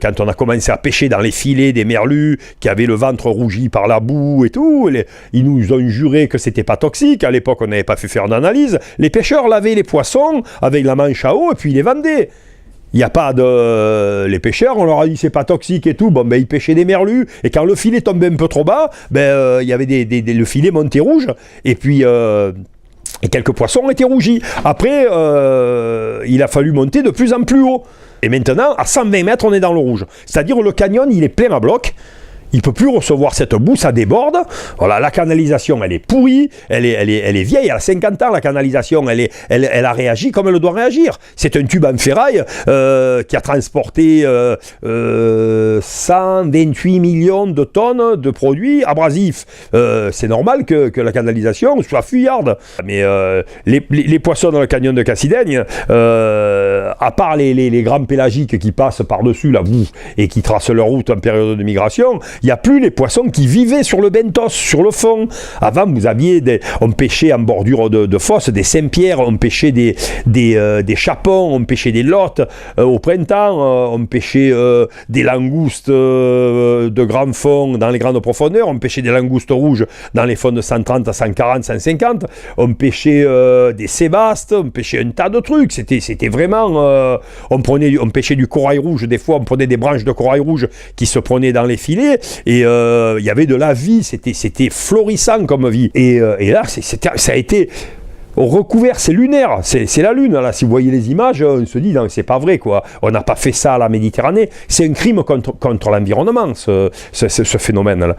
Quand on a commencé à pêcher dans les filets des merlus qui avaient le ventre rougi par la boue et tout, ils nous ont juré que c'était pas toxique. À l'époque, on n'avait pas fait faire d'analyse. Les pêcheurs lavaient les poissons avec la manche à eau et puis ils les vendaient. Il n'y a pas de... Les pêcheurs, on leur a dit c'est pas toxique et tout. Bon, ben ils pêchaient des merlus et quand le filet tombait un peu trop bas, ben il y avait le filet montait rouge et puis... Et quelques poissons étaient rougis. Après, il a fallu monter de plus en plus haut. Et maintenant, à 120 mètres, on est dans le rouge. C'est-à-dire le canyon, il est plein à bloc. Il ne peut plus recevoir cette boue, ça déborde. Voilà, la canalisation, elle est pourrie, elle est vieille, elle a 50 ans, la canalisation, elle a réagi comme elle doit réagir. C'est un tube en ferraille qui a transporté 128 millions de tonnes de produits abrasifs. C'est normal que la canalisation soit fuyarde. Mais les poissons dans le canyon de Cassidaigne, à part les grands pélagiques qui passent par-dessus la boue et qui tracent leur route en période de migration, il n'y a plus les poissons qui vivaient sur le benthos, sur le fond. Avant, vous aviez on pêchait en bordure de fosse, des Saint-Pierre, on pêchait des chapons, on pêchait des lottes. Au printemps, on pêchait des langoustes de grand fond dans les grandes profondeurs, on pêchait des langoustes rouges dans les fonds de 130 à 140, 150, on pêchait des sébastes, on pêchait un tas de trucs. C'était vraiment... on pêchait du corail rouge, des fois on prenait des branches de corail rouge qui se prenaient dans les filets. Et il y avait de la vie, c'était florissant comme vie. Et là, ça a été recouvert, c'est lunaire, c'est la Lune. Là, si vous voyez les images, on se dit, non, c'est pas vrai, quoi. On n'a pas fait ça à la Méditerranée. C'est un crime contre l'environnement, ce phénomène-là.